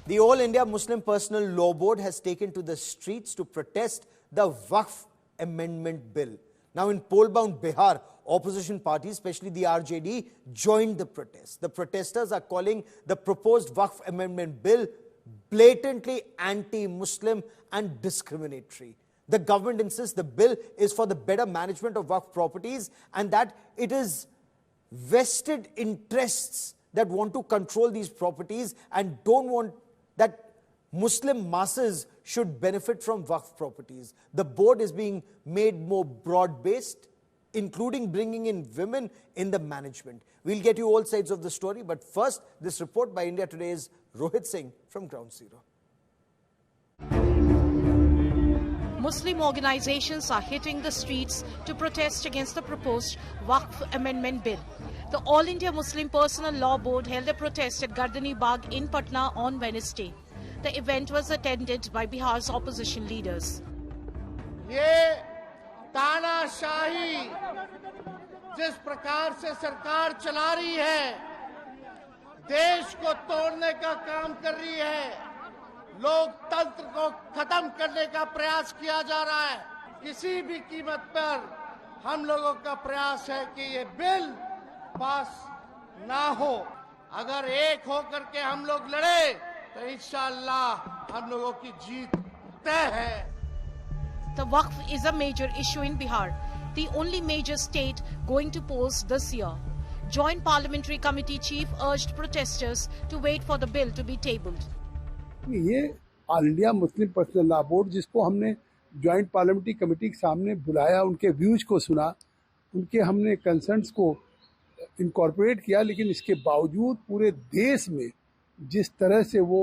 The All India Muslim Personal Law Board has taken to the streets to protest the Waqf Amendment Bill. Now in poll-bound Bihar, opposition parties, especially the RJD, joined the protest. The protesters are calling the proposed Waqf Amendment Bill blatantly anti-Muslim and discriminatory. The government insists the bill is for the better management of Waqf properties and that it is vested interests that want to control these properties and don't want that Muslim masses should benefit from Waqf properties. The board is being made more broad-based, including bringing in women in the management. We'll get you all sides of the story, but first, this report by India Today's Rohit Singh from Ground Zero. Muslim organizations are hitting the streets to protest against the proposed Waqf Amendment Bill. The All India Muslim Personal Law Board held a protest at Gardani Bagh in Patna on Wednesday. The event was attended by Bihar's opposition leaders. ये तानाशाही जिस प्रकार से सरकार चला रही है, देश को तोड़ने का काम कर रही है, लोकतंत्र को खत्म करने का प्रयास किया जा रहा है। किसी भी कीमत पर हम लोगों का प्रयास है कि ये बिल पास ना हो। अगर एक होकर के हम लोग लड़े तो इंशाअल्लाह हम लोगों की जीत तय है। The Waqf is a major issue in Bihar, the only major state going to polls this year. Joint Parliamentary Committee Chief urged protesters to wait for the bill to be tabled. ये all India Muslim personal law board, जिसको हमने joint parliamentary committee के सामने बुलाया, उनके views को सुना, उनके हमने कंसर्न्स को इनकॉर्पोरेट किया, लेकिन इसके बावजूद पूरे देश में जिस तरह से वो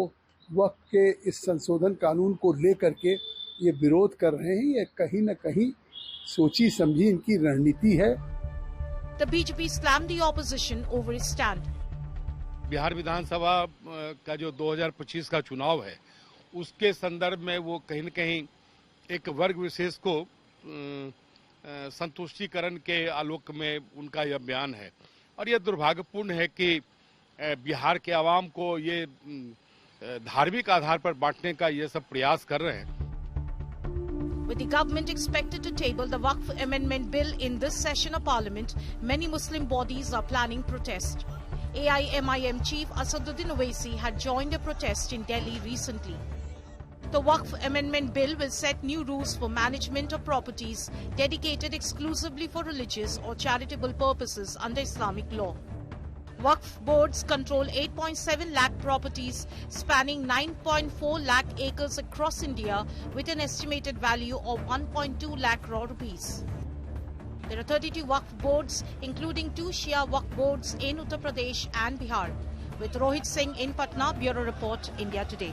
वक्त के इस संशोधन कानून को लेकर के ये विरोध कर रहे हैं, ये कहीं न कहीं सोची समझी इनकी रणनीति है। The BJP slammed the opposition over its stand. Bihar विधानसभा का जो 2025 का चुनाव है, उसके संदर्भ में वो कहीं न कहीं एक वर्ग विशेष को संतुष्टिकरण के आलोक में उनका यह बयान है और यह दुर्भाग्यपूर्ण है कि बिहार के आवाम को ये धार्मिक आधार पर बांटने का ये सब प्रयास कर रहे हैं। With the government expected to table the Waqf Amendment Bill in this session of Parliament, many Muslim bodies are planning protest. AIMIM Chief Asaduddin Owaisi had joined a protest in Delhi recently. The Waqf Amendment Bill will set new rules for management of properties dedicated exclusively for religious or charitable purposes under Islamic law. Waqf boards control 8.7 lakh properties spanning 9.4 lakh acres across India with an estimated value of 1.2 lakh crore rupees. There are 32 Waqf boards, including 2 Shia Waqf boards in Uttar Pradesh and Bihar. With Rohit Singh in Patna, Bureau Report, India Today.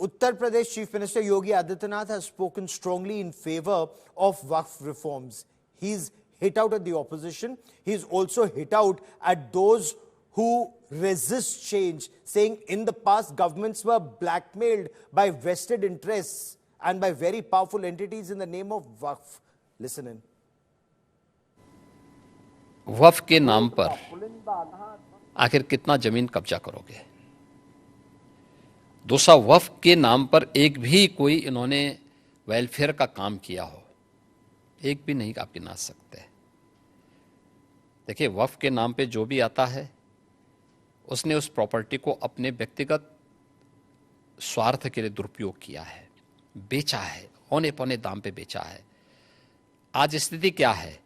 Uttar Pradesh Chief Minister Yogi Adityanath has spoken strongly in favor of Waqf reforms. He's hit out at the opposition. He's also hit out at those who resist change, saying in the past governments were blackmailed by vested interests and by very powerful entities in the name of Waqf. Listen in. वक्फ के नाम पर आखिर कितना जमीन कब्जा करोगे? दूसरा, वक्फ के नाम पर एक भी कोई इन्होंने वेलफेयर का काम किया हो, एक भी नहीं आप गिना सकते। देखिए, वक्फ के नाम पे जो भी आता है उसने उस प्रॉपर्टी को अपने व्यक्तिगत स्वार्थ के लिए दुरुपयोग किया है, बेचा है, औने पौने दाम पे बेचा है। आज स्थिति क्या है?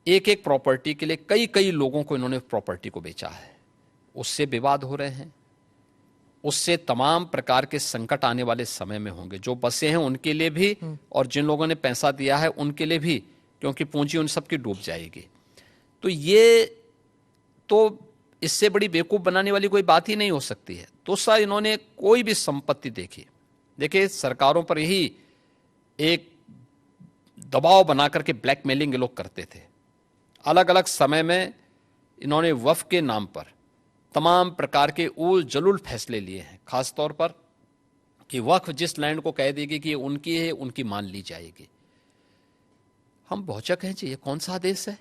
एक एक प्रॉपर्टी के लिए कई कई लोगों को इन्होंने प्रॉपर्टी को बेचा है। उससे विवाद हो रहे हैं, उससे तमाम प्रकार के संकट आने वाले समय में होंगे। जो बसे हैं उनके लिए भी और जिन लोगों ने पैसा दिया है उनके लिए भी, क्योंकि पूंजी उन सबकी डूब जाएगी। तो ये तो इससे बड़ी बेवकूफ़ बनाने वाली कोई बात ही नहीं हो सकती है। दूसरा, इन्होंने कोई भी संपत्ति देखी, देखिए सरकारों पर यही एक दबाव बना करके ब्लैकमेलिंग ये लोग करते थे। अलग अलग समय में इन्होंने वक्फ के नाम पर तमाम प्रकार के उल जलूल फैसले लिए हैं, खास तौर पर कि वक्फ जिस लैंड को कह देगी कि ये उनकी है, उनकी मान ली जाएगी। हम बहुचक हैं जी, ये कौन सा देश है?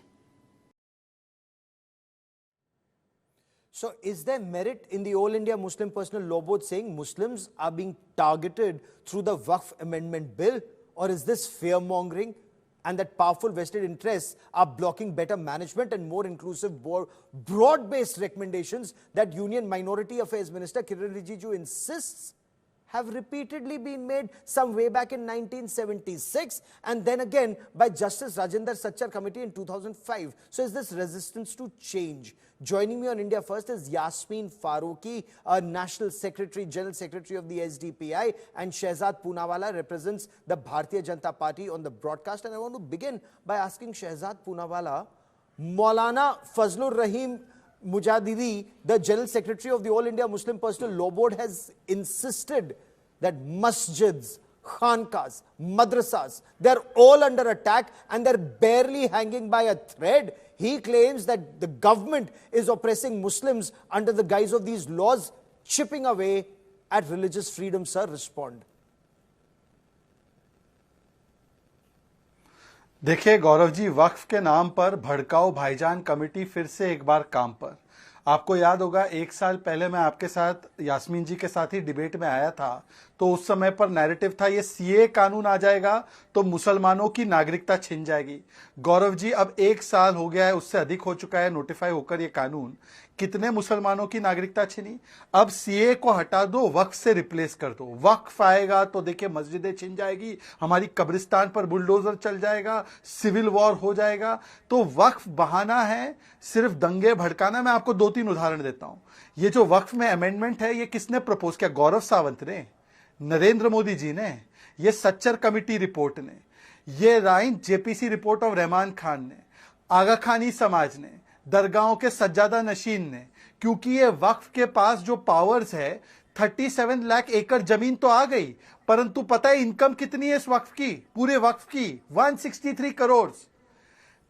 So is there merit in the All India Muslim Personal Law Board saying Muslims are being targeted through the Waqf Amendment Bill, or is this fear-mongering and that powerful vested interests are blocking better management and more inclusive, broad-based recommendations that Union Minority Affairs Minister Kiren Rijiju insists have repeatedly been made, some way back in 1976 and then again by Justice Rajinder Sachar Committee in 2005. So is this resistance to change? Joining me on India First is Yasmin Farooqi, National Secretary, General Secretary of the SDPI, and Shehzad Poonawalla represents the Bharatiya Janata Party on the broadcast. And I want to begin by asking Shehzad Poonawalla, Maulana Fazlur Rahim Mujadidi, the General Secretary of the All India Muslim Personal Law Board, has insisted that masjids, khankas, madrasas, they're all under attack and they're barely hanging by a thread. He claims that the government is oppressing Muslims under the guise of these laws, chipping away at religious freedom. Sir, respond. देखिए गौरव जी, वक्फ के नाम पर भड़काओ भाईजान committee फिर से एक बार काम पर। आपको याद होगा 1 साल पहले मैं आपके साथ, यास्मीन जी के साथ ही डिबेट में आया था, तो उस समय पर नैरेटिव था ये सीए कानून आ जाएगा तो मुसलमानों की नागरिकता छिन जाएगी। गौरव जी, अब 1 साल हो गया है, उससे अधिक हो चुका है नोटिफाई होकर ये कानून। कितने मुसलमानों की नागरिकता छिनी? अब सीए को हटा दो, वक्फ से रिप्लेस कर दो। वक्फ आएगा तो देखिए मस्जिदें छिन जाएगी, हमारी कब्रिस्तान पर बुलडोजर चल जाएगा, सिविल वॉर हो जाएगा। तो वक्फ बहाना है सिर्फ दंगे भड़काना। मैं आपको 2-3 उदाहरण देता हूं। ये जो वक्फ में अमेंडमेंट है, ये किसने प्रपोज किया? गौरव सावंत ने, नरेंद्र मोदी जी ने, ये सच्चर कमेटी रिपोर्ट ने, ये राइन JPC report of Rahman Khan ने, आगा खानी समाज ने, दरगाहों के सज्जादा नशीन ने। क्योंकि ये वक्फ के पास जो पावर्स है, 37 लाख एकड़ जमीन तो आ गई, परंतु पता है इनकम कितनी है इस वक्फ की, पूरे वक्फ की? 163 crore.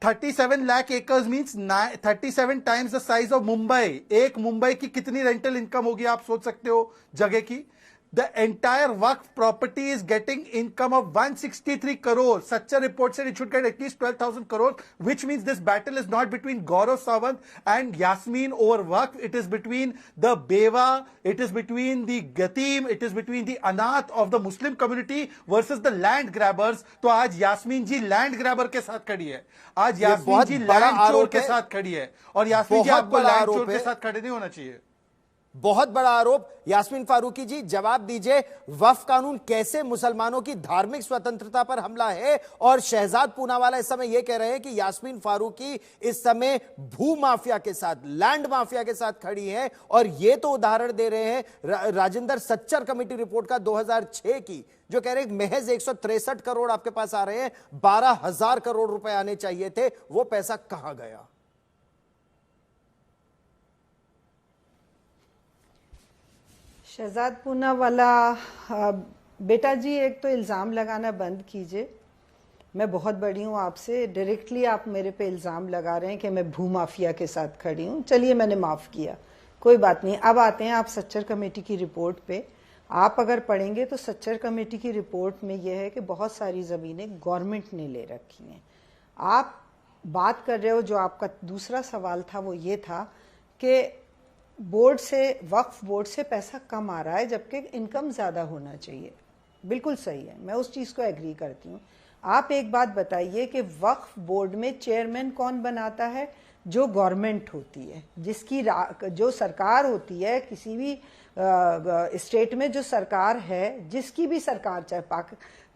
37 lakh acres means 37 times the size of Mumbai. एक मुंबई की कितनी रेंटल इनकम होगी आप सोच सकते हो जगह की? The entire Waqf property is getting income of 163 crore. Such a report said it should get at least 12,000 crore, which means this battle is not between Gaurav Sawant and Yasmin over Waqf. It is between the Beva, it is between the Yatim, it is between the Anath of the Muslim community versus the land grabbers. तो आज यास्मीन जी land grabber के साथ खड़ी है, आज यास्मीन जी land चोर के साथ खड़ी है, और यास्मीन जी आपको लैंड चोर के साथ खड़े नहीं होना चाहिए। बहुत बड़ा आरोप। यास्मीन फारूकी जी, जवाब दीजिए, वक्फ कानून कैसे मुसलमानों की धार्मिक स्वतंत्रता पर हमला है? और शहजाद पूनावाला इस समय यह कह रहे हैं कि यास्मीन फारूकी इस समय भू माफिया के साथ, लैंड माफिया के साथ खड़ी है, और यह तो उदाहरण दे रहे हैं राजिंदर सच्चर कमेटी रिपोर्ट का 2006 की, जो कह रहे हैं महज 163 करोड़ आपके पास आ रहे हैं, 12,000 करोड़ रुपए आने चाहिए थे, वो पैसा कहां गया? शहजाद पूनावाला, बेटा जी, एक तो इल्ज़ाम लगाना बंद कीजिए। मैं बहुत बड़ी हूँ आपसे, डायरेक्टली आप मेरे पे इल्ज़ाम लगा रहे हैं कि मैं भू माफिया के साथ खड़ी हूँ। चलिए, मैंने माफ़ किया, कोई बात नहीं। अब आते हैं आप सच्चर कमेटी की रिपोर्ट पे। आप अगर पढ़ेंगे तो सच्चर कमेटी की रिपोर्ट में यह है कि बहुत सारी ज़मीनें गवर्नमेंट ने ले रखी हैं। आप बात कर रहे हो, जो आपका दूसरा सवाल था वो ये था कि बोर्ड से, वक्फ बोर्ड से पैसा कम आ रहा है जबकि इनकम ज़्यादा होना चाहिए। बिल्कुल सही है, मैं उस चीज़ को एग्री करती हूँ। आप एक बात बताइए कि वक्फ बोर्ड में चेयरमैन कौन बनाता है? जो गवर्नमेंट होती है, जिसकी जो सरकार होती है, किसी भी स्टेट में जो सरकार है, जिसकी भी सरकार, चाहे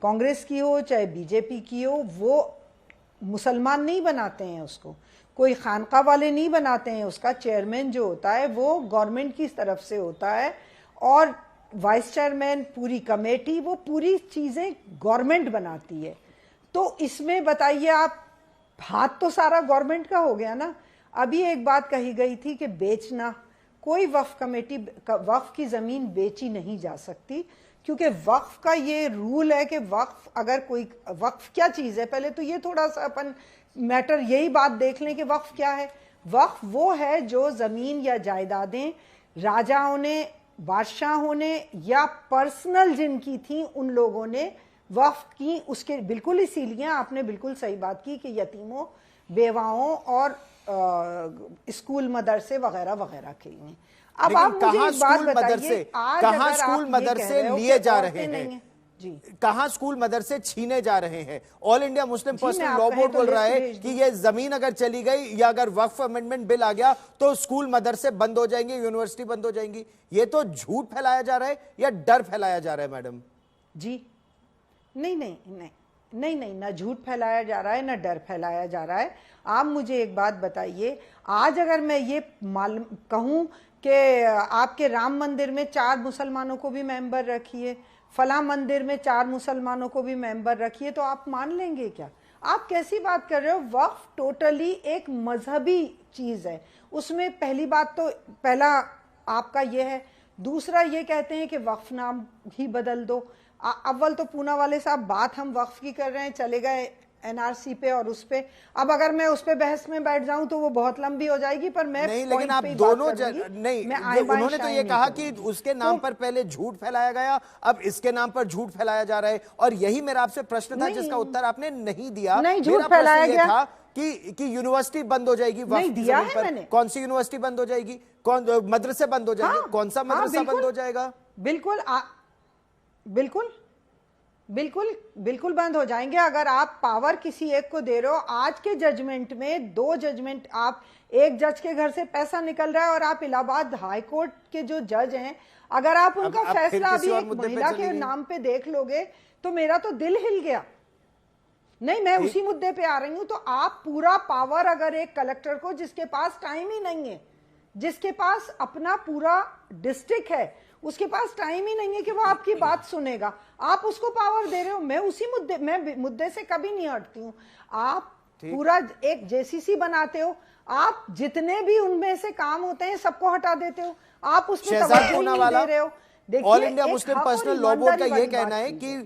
कांग्रेस की हो चाहे बीजेपी की हो, वो मुसलमान नहीं बनाते हैं उसको, कोई खानका वाले नहीं बनाते हैं। उसका चेयरमैन जो होता है वो गवर्नमेंट की तरफ से होता है, और वाइस चेयरमैन, पूरी कमेटी, वो पूरी चीज़ें गवर्नमेंट बनाती है। तो इसमें बताइए आप, हाथ तो सारा गवर्नमेंट का हो गया ना। अभी एक बात कही गई थी कि बेचना, कोई वक्फ कमेटी, वक्फ की ज़मीन बेची नहीं जा सकती, क्योंकि वक्फ का ये रूल है कि वक्फ, अगर कोई, वक्फ क्या चीज़ है, पहले तो ये थोड़ा सा अपन मैटर यही बात देख लें कि वक्फ क्या है। वक्फ वो है जो ज़मीन या जायदादें राजाओं ने, बादशाहों ने, या पर्सनल जिनकी थी उन लोगों ने वक्फ की। उसके बिल्कुल, इसीलिए आपने बिल्कुल सही बात की कि यतीमों, बेवाओं और स्कूल मदरसे वगैरह वगैरह के लिए। अब लेकिन आप मुझे कहाँ एक बात स्कूल बताइए, मदरसे, आज कहाँ अगर आप स्कूल ये मदरसे कह रहे हो लिए कि जा औरतें रहे नहीं हैं, हैं, जी कहाँ स्कूल मदरसे छीने जा रहे हैं? ऑल इंडिया मुस्लिम जी, मैं पर्सनल आप लॉ कहें बोर्ड तो बोल रहा है लिस्ट कि भेज ये जमीन अगर चली गई या अगर वक्फ अमेंडमेंट बिल आ गया तो स्कूल मदरसे बंद हो जाएंगे, यूनिवर्सिटी बंद हो जाएंगी। ये तो झूठ फैलाया जा रहा है या डर फैलाया जा रहा है मैडम? जी नहीं नहीं नहीं नहीं नहीं, ना झूठ फैलाया जा रहा है ना डर फैलाया जा रहा है। आप मुझे एक बात बताइए, आज अगर मैं ये मालूम कहूँ कि आपके राम मंदिर में 4 मुसलमानों को भी मेंबर रखिए, फला मंदिर में 4 मुसलमानों को भी मेंबर रखिए, तो आप मान लेंगे क्या? आप कैसी बात कर रहे हो? वक्फ टोटली एक मजहबी चीज है। उसमें पहली बात तो पहला आपका ये है, दूसरा ये कहते हैं कि वक्फ नाम ही बदल दो। अव्वल तो पूना वाले साहब बात हम वक्फ की कर रहे हैं, चले गए एनआरसी पे और उस पे। अब अगर मैं उस पे बहस में बैठ जाऊं तो वो बहुत लंबी हो जाएगी, पर मैं नहीं, लेकिन आप दोनों नहीं, उन्होंने तो ये कहा कि उसके नाम पर पहले झूठ फैलाया गया, अब इसके नाम पर झूठ फैलाया जा रहा है। और यही मेरा आपसे प्रश्न था जिसका उत्तर आपने नहीं दिया। नहीं, झूठ फैलाया गया था कि यूनिवर्सिटी बंद हो जाएगी, नहीं दिया है मैंने। कौन सी यूनिवर्सिटी बंद हो जाएगी? कौन मदरसे बंद हो जाएंगे? कौन सा मदरसा बंद हो जाएगा? बिल्कुल बिल्कुल बिल्कुल बिल्कुल बंद हो जाएंगे। अगर आप पावर किसी एक को दे रहे हो, आज के जजमेंट में 2 जजमेंट, आप एक जज के घर से पैसा निकल रहा है और आप इलाहाबाद हाई कोर्ट के जो जज हैं, अगर आप उनका फैसला अभी एक महिला के नाम पे देख लोगे तो मेरा तो दिल हिल गया। नहीं, मैं उसी मुद्दे पे आ रही हूं। तो आप पूरा पावर अगर एक कलेक्टर को, जिसके पास टाइम ही नहीं है, जिसके पास अपना पूरा डिस्ट्रिक्ट है, उसके पास टाइम ही नहीं है कि वो आपकी बात सुनेगा, आप उसको पावर दे रहे हो। मैं उसी मुद्दे से कभी नहीं हटती हूँ। आप पूरा एक जेसीसी बनाते हो, आप जितने भी उनमें से काम होते हैं सबको हटा देते हो, आप उसमें तवज्जो नहीं दे रहे हो। देखिए, all India Muslim personal law board का ये कहना है कि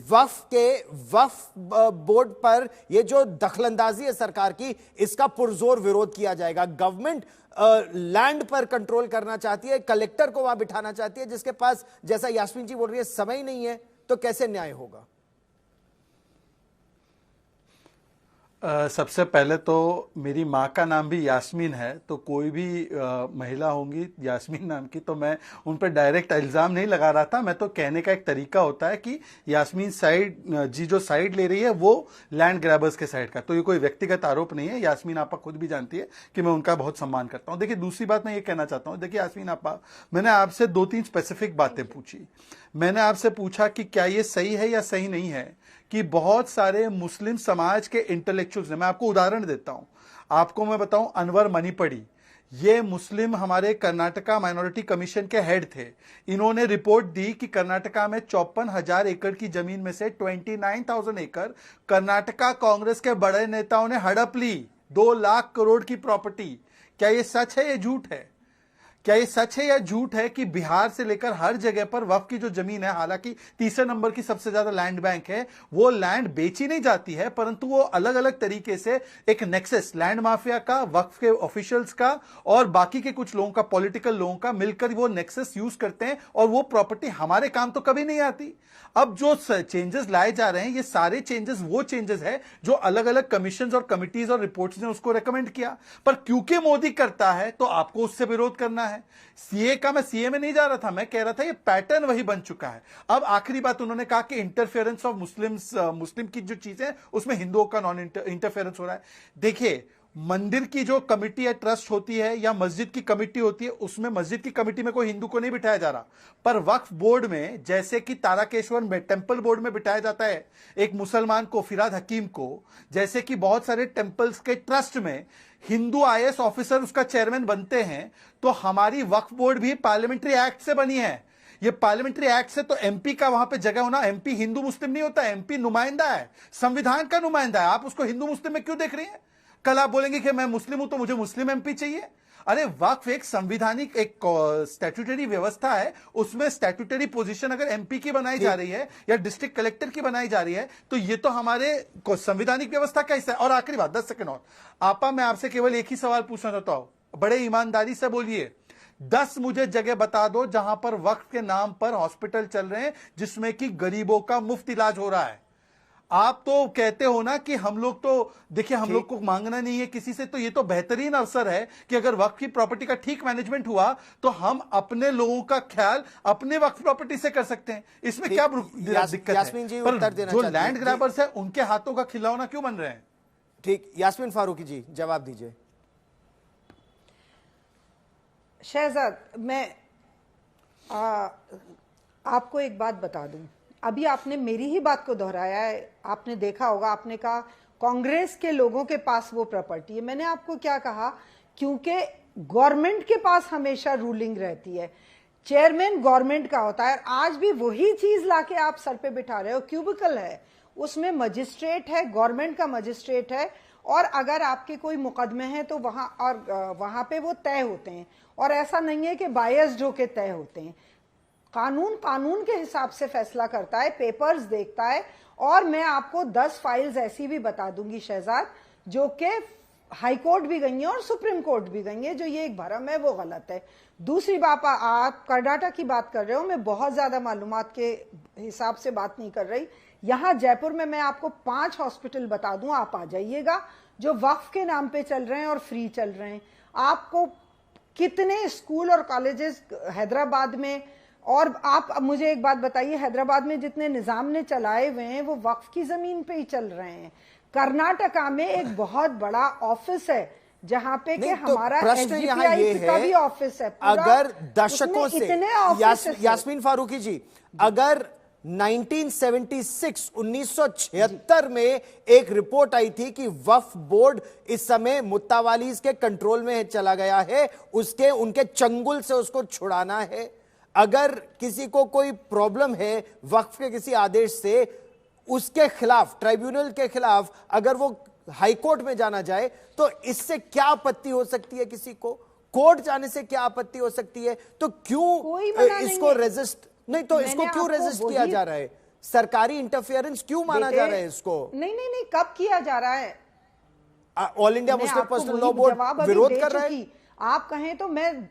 वक्फ बोर्ड पर ये जो दखलंदाजी है सरकार की, इसका पुरजोर विरोध किया जाएगा। गवर्नमेंट लैंड पर कंट्रोल करना चाहती है, कलेक्टर को वहां बिठाना चाहती है, जिसके पास, जैसा यास्मीन जी बोल रही है, समय नहीं है, तो कैसे न्याय होगा? सबसे पहले तो मेरी माँ का नाम भी यास्मीन है, तो कोई भी महिला होंगी यास्मीन नाम की तो मैं उन पर डायरेक्ट इल्ज़ाम नहीं लगा रहा था। मैं तो कहने का एक तरीका होता है कि यास्मीन जी जो साइड ले रही है वो लैंड ग्रैबर्स के साइड का, तो ये कोई व्यक्तिगत आरोप नहीं है। यास्मीन आपा खुद भी जानती है कि मैं उनका बहुत सम्मान करता हूँ। देखिए, दूसरी बात मैं ये कहना चाहता हूँ, देखिए यास्मीन आपा, मैंने आपसे 2-3 स्पेसिफिक बातें पूछी। मैंने आपसे पूछा कि क्या ये सही है या सही नहीं है कि बहुत सारे मुस्लिम समाज के इंटेलेक्चुअल्स ने, मैं आपको उदाहरण देता हूं, आपको मैं बताऊं, अनवर मणिपड़ी, ये मुस्लिम हमारे कर्नाटका माइनॉरिटी कमीशन के हेड थे। इन्होंने रिपोर्ट दी कि कर्नाटका में 54,000 एकड़ की जमीन में से 29,000 एकड़ कर्नाटका कांग्रेस के बड़े नेताओं ने हड़प ली, 2 लाख करोड़ की प्रॉपर्टी। क्या ये सच है या झूठ है? क्या ये सच है या झूठ है कि बिहार से लेकर हर जगह पर वक्फ की जो जमीन है, हालांकि तीसरे नंबर की सबसे ज्यादा लैंड बैंक है, वो लैंड बेची नहीं जाती है, परंतु वो अलग अलग तरीके से एक नेक्सस लैंड माफिया का, वक्फ के ऑफिशियल्स का और बाकी के कुछ लोगों का, पॉलिटिकल लोगों का मिलकर वो नेक्सस यूज करते हैं और वो प्रॉपर्टी हमारे काम तो कभी नहीं आती। अब जो चेंजेस लाए जा रहे हैं, ये सारे चेंजेस वो चेंजेस है जो अलग अलग कमीशंस और कमिटीज और रिपोर्ट्स ने उसको रेकमेंड किया, पर क्योंकि मोदी करता है तो आपको उससे विरोध करना है। सीए का, मैं सीए में नहीं जा रहा था, मैं कह रहा था ये पैटर्न वही बन चुका है। अब आखिरी बात उन्होंने कहा कि इंटरफेरेंस ऑफ मुस्लिम की जो चीजें, उसमें हिंदुओं का नॉन इंटरफेरेंस हो रहा है। देखिए, मंदिर की जो कमिटी या ट्रस्ट होती है या मस्जिद की कमिटी होती है, उसमें मस्जिद की कमिटी में कोई हिंदू को नहीं बिठाया जा रहा, पर वक्फ बोर्ड में, जैसे कि ताराकेश्वर में टेंपल बोर्ड में बिठाया जाता है एक मुसलमान को, फिराद हकीम को, जैसे कि बहुत सारे टेंपल्स के ट्रस्ट में हिंदू आईएएस ऑफिसर उसका चेयरमैन बनते हैं, तो हमारी वक्फ बोर्ड भी पार्लियामेंट्री एक्ट से बनी है। ये पार्लियामेंट्री एक्ट से तो एमपी का वहां पे जगह होना, एमपी हिंदू मुस्लिम नहीं होता, एमपी नुमाइंदा है, संविधान का नुमाइंदा है। आप उसको हिंदू मुस्लिम में क्यों देख रही हैं? कल आप बोलेंगे कि मैं मुस्लिम हूं तो मुझे मुस्लिम एमपी चाहिए। अरे, वक्फ एक संविधानिक, एक स्टैट्यूटरी व्यवस्था है, उसमें स्टैट्यूटरी पोजीशन अगर एमपी की बनाई जा रही है या डिस्ट्रिक्ट कलेक्टर की बनाई जा रही है, तो ये तो हमारे संविधानिक व्यवस्था का हिस्सा है। और आखिरी बात, 10 सेकंड और, आपा, मैं आपसे केवल एक ही सवाल पूछना चाहता हूं, बड़े ईमानदारी से बोलिए, 10 मुझे जगह बता दो जहां पर वक्फ के नाम पर हॉस्पिटल चल रहे हैं जिसमें कि गरीबों का मुफ्त इलाज हो रहा है। आप तो कहते हो ना कि हम लोग तो देखिए हम लोग को मांगना नहीं है किसी से, तो ये तो बेहतरीन अवसर है कि अगर वक्फ की प्रॉपर्टी का ठीक मैनेजमेंट हुआ तो हम अपने लोगों का ख्याल अपने वक्फ प्रॉपर्टी से कर सकते हैं। इसमें क्या दिक्कत यास्मीन जी है? उत्तर पर देना जो चाहती हैं। लैंड ग्रैबर्स है उनके हाथों का खिलौना क्यों बन रहे हैं? ठीक, यास्मीन फारूकी जी जवाब दीजिए। शहजाद, मैं आपको एक बात बता दूं, अभी आपने मेरी ही बात को दोहराया है। आपने देखा होगा, आपने कहा कांग्रेस के लोगों के पास वो प्रॉपर्टी है। मैंने आपको क्या कहा, क्योंकि गवर्नमेंट के पास हमेशा रूलिंग रहती है, चेयरमैन गवर्नमेंट का होता है। आज भी वही चीज लाके आप सर पे बिठा रहे हो। क्यूबिकल है, उसमें मजिस्ट्रेट है, गवर्नमेंट का मजिस्ट्रेट है, और अगर आपके कोई मुकदमे हैं तो वहां पे वो तय होते हैं, और ऐसा नहीं है कि बायस्ड होके तय होते हैं। कानून के हिसाब से फैसला करता है, पेपर्स देखता है। और मैं आपको 10 फाइल्स ऐसी भी बता दूंगी शहजाद, जो कि हाई कोर्ट भी गई है और सुप्रीम कोर्ट भी गई है। जो ये एक भरम है वो गलत है। दूसरी बात, आप कर्नाटक की बात कर रहे हो, मैं बहुत ज्यादा मालूमात के हिसाब से बात नहीं कर रही। यहाँ जयपुर में मैं आपको 5 हॉस्पिटल बता दूं, आप आ जाइएगा, जो वक्फ के नाम पे चल रहे हैं और फ्री चल रहे हैं। आपको कितने स्कूल और कॉलेजेस हैदराबाद में, और आप मुझे एक बात बताइए, हैदराबाद में जितने निजाम ने चलाए हुए हैं वो वक्फ की जमीन पे ही चल रहे हैं। कर्नाटका में एक बहुत बड़ा ऑफिस है जहां पे कि हमारा प्रश्न यहाँ ये का भी है, ऑफिस है। अगर दशकों से यास्मीन फारूकी जी, अगर 1976 में एक रिपोर्ट आई थी कि वक्फ बोर्ड इस समय मुत्तावालीज के कंट्रोल में चला गया है, उनके चंगुल से उसको छुड़ाना है। अगर किसी को कोई प्रॉब्लम है वक्फ के किसी आदेश से, उसके खिलाफ, ट्राइब्यूनल के खिलाफ अगर वो हाई कोर्ट में जाना जाए तो इससे क्या आपत्ति हो सकती है? किसी को कोर्ट जाने से क्या आपत्ति हो सकती है? तो क्यों इसको रेजिस्ट नहीं, तो इसको क्यों रेजिस्ट किया जा रहा है? सरकारी इंटरफेरेंस क्यों माना जा रहा है इसको? नहीं, कब किया जा रहा है? All India Muslim personal law board विरोध कर रहा है। आप कहें तो मैं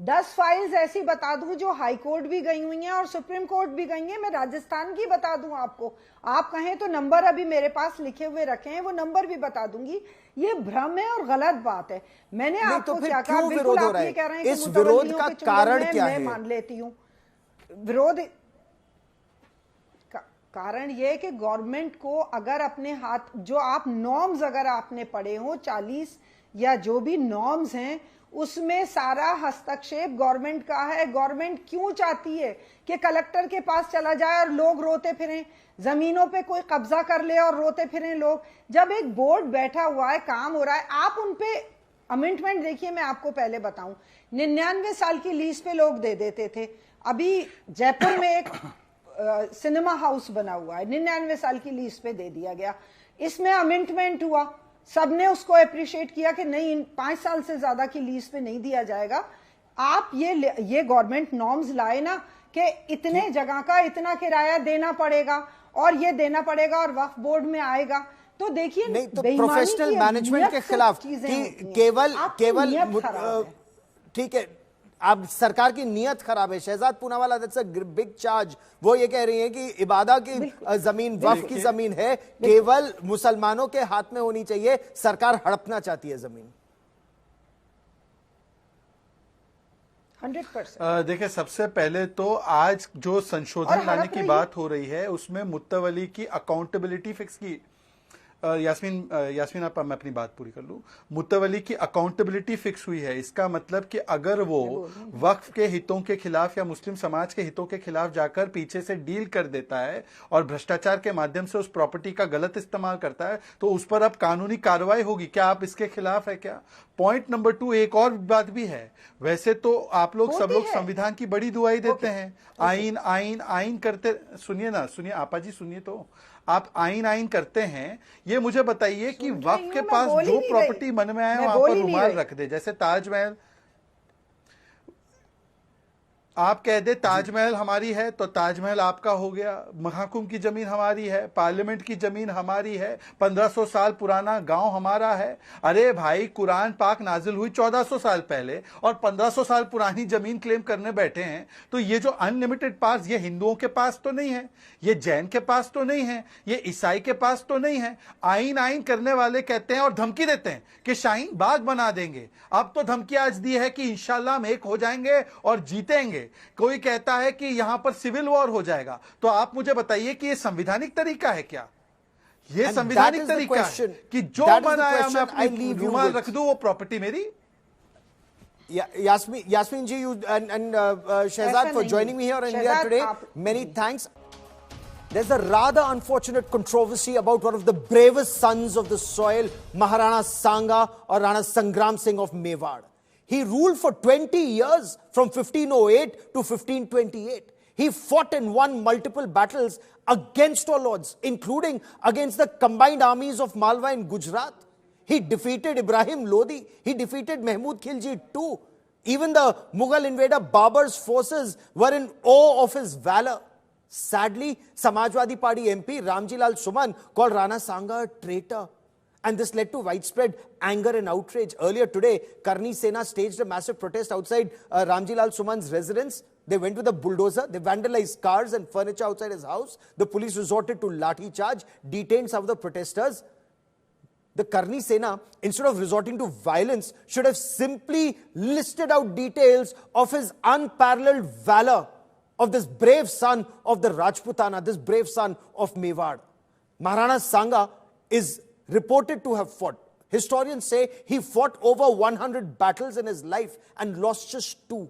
10 फाइल्स ऐसी बता दूं जो हाई कोर्ट भी गई हुई हैं और सुप्रीम कोर्ट भी गई हैं। मैं राजस्थान की बता दूं आपको, आप कहें तो नंबर अभी मेरे पास लिखे हुए रखे हैं, वो नंबर भी बता दूंगी। ये भ्रम है और गलत बात है। मैंने आपको क्या कहा, बिल्कुल आप ये कह रहे हैं कि इस विरोध का कारण क्या है? मैं मान लेती हूँ विरोध कारण ये कि गवर्नमेंट को अगर अपने हाथ, जो आप नॉर्म्स अगर आपने पढ़े हो 40 या जो भी नॉर्म्स हैं, उसमें सारा हस्तक्षेप गवर्नमेंट का है। गवर्नमेंट क्यों चाहती है कि कलेक्टर के पास चला जाए और लोग रोते फिरें, जमीनों पे कोई कब्जा कर ले और रोते फिरें लोग? जब एक बोर्ड बैठा हुआ है, काम हो रहा है, आप उनपे अमेंडमेंट देखिए। मैं आपको पहले बताऊं, 99 साल की लीज पे लोग दे देते थे। अभी जयपुर में एक सिनेमा हाउस बना हुआ है, 99 साल की लीज पे दे दिया गया। इसमें अमेंडमेंट हुआ, सबने उसको अप्रिशिएट किया कि नहीं, 5 साल से ज्यादा की लीज पे नहीं दिया जाएगा। आप ये गवर्नमेंट नॉर्म्स लाए ना कि इतने जगह का इतना किराया देना पड़ेगा और ये देना पड़ेगा और वक्फ बोर्ड में आएगा। तो देखिए, नहीं तो प्रोफेशनल मैनेजमेंट के खिलाफ कि केवल ठीक है, अब सरकार की नियत खराब है। Shehzad Poonawalla, that's a big charge. वो ये कह रही हैं कि इबादा की जमीन वक्फ की जमीन है, केवल मुसलमानों के हाथ में होनी चाहिए, सरकार हड़पना चाहती है जमीन। 100%। देखिए, सबसे पहले तो आज जो संशोधन लाने की बात हो रही है उसमें मुत्तवली की अकाउंटेबिलिटी फिक्स की। यास्मीन आप, मैं अपनी बात पूरी कर लूं। मुत्तवली की अकाउंटेबिलिटी फिक्स हुई है। इसका मतलब कि अगर वो वक्फ के हितों के खिलाफ या मुस्लिम समाज के हितों के खिलाफ जाकर पीछे से डील कर देता है और भ्रष्टाचार के माध्यम से उस प्रॉपर्टी का गलत इस्तेमाल करता है, तो उस पर अब कानूनी कार्रवाई होगी। क्या आप इसके खिलाफ है क्या? पॉइंट नंबर 2, एक और बात भी है। वैसे तो आप लोग सब लोग संविधान की बड़ी दुआई देते हैं, आइन आइन आइन करते। सुनिए ना, सुनिए आपा जी, सुनिए तो। आप आइन करते हैं, ये मुझे बताइए कि वक्फ के पास जो प्रॉपर्टी मन में आए वहां पर रुमाल रख दे, जैसे ताजमहल। आप कह दे ताजमहल हमारी है तो ताजमहल आपका हो गया, महाकुंभ की जमीन हमारी है, पार्लियामेंट की जमीन हमारी है, 1500 साल पुराना गांव हमारा है। अरे भाई, कुरान पाक नाजिल हुई 1400 साल पहले और 1500 साल पुरानी जमीन क्लेम करने बैठे हैं। तो ये जो अनलिमिटेड पास, ये हिंदुओं के पास तो नहीं है, ये जैन के पास तो नहीं है, ये ईसाई के पास तो नहीं है। आइन आइन करने वाले कहते हैं और धमकी देते हैं कि शाहीन बाग बना देंगे। अब तो धमकी आज दी है कि इंशाल्लाह हम एक हो जाएंगे और जीतेंगे। कोई कहता है कि यहां पर सिविल वॉर हो जाएगा। तो आप मुझे बताइए कि यह संवैधानिक तरीका है क्या? यह संवैधानिक तरीका है कि जो बनाया मैं अपनी रुमाल रख दूं वो प्रॉपर्टी मेरी? Yasmin ji, you and Shehzad for joining me here on India Today. Many thanks. There's a rather unfortunate controversy about one of the bravest sons of the soil, Maharana Sanga or Rana Sangram Singh of Mewar. He ruled for 20 years from 1508 to 1528. He fought and won multiple battles against all odds, including against the combined armies of Malwa and Gujarat. He defeated Ibrahim Lodi. He defeated Mahmud Khilji too. Even the Mughal invader Babur's forces were in awe of his valor. Sadly, Samajwadi Party MP Ramji Lal Suman called Rana Sanga a traitor. And this led to widespread anger and outrage. Earlier today, Karni Sena staged a massive protest outside Ramji Lal Suman's residence. They went with a bulldozer. They vandalized cars and furniture outside his house. The police resorted to lathi charge, detained some of the protesters. The Karni Sena, instead of resorting to violence, should have simply listed out details of his unparalleled valor, of this brave son of the Rajputana, this brave son of Mewar. Maharana Sanga is reported to have fought. Historians say he fought over 100 battles in his life and lost just 2.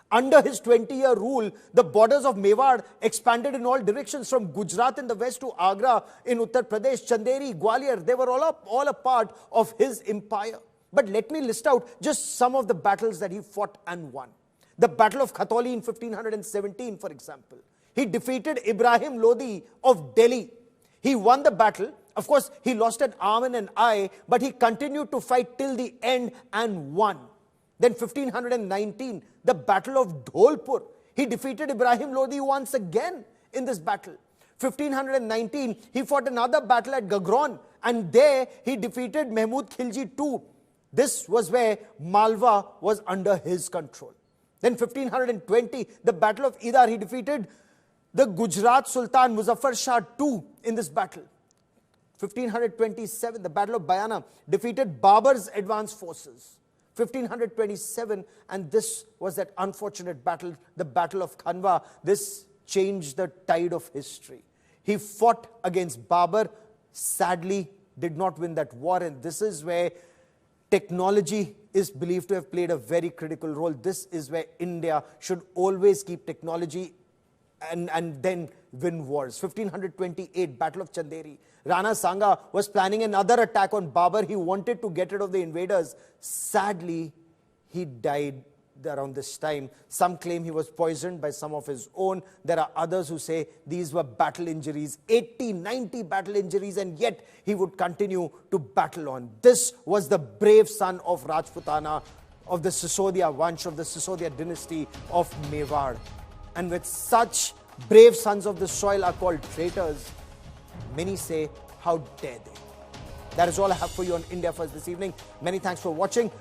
Under his 20-year rule, the borders of Mewar expanded in all directions, from Gujarat in the west to Agra in Uttar Pradesh, Chanderi, Gwalior. They were all a part of his empire. But let me list out just some of the battles that he fought and won. The Battle of Khatholi in 1517, for example. He defeated Ibrahim Lodi of Delhi. He won the battle. Of course, he lost an arm and an eye, but he continued to fight till the end and won. Then 1519, the Battle of Dholpur. He defeated Ibrahim Lodi once again in this battle. 1519, he fought another battle at Gagron, and there he defeated Mahmud Khilji too. This was where Malwa was under his control. Then 1520, the Battle of Idar, he defeated the Gujarat Sultan Muzaffar Shah too in this battle. 1527, the Battle of Bayana, defeated Babur's advanced forces. 1527, and this was that unfortunate battle, the Battle of Khanwa. This changed the tide of history. He fought against Babur, sadly did not win that war, and this is where technology is believed to have played a very critical role. This is where India should always keep technology and then win wars. 1528, Battle of Chanderi. Rana Sanga was planning another attack on Babur. He wanted to get rid of the invaders. Sadly, he died around this time. Some claim he was poisoned by some of his own. There are others who say these were battle injuries, 80, 90 battle injuries, and yet he would continue to battle on. This was the brave son of Rajputana, of the Sisodia Vansh, of the Sisodia dynasty of Mewar. And with such brave sons of the soil are called traitors, many say, how dare they? That is all I have for you on India First this evening. Many thanks for watching.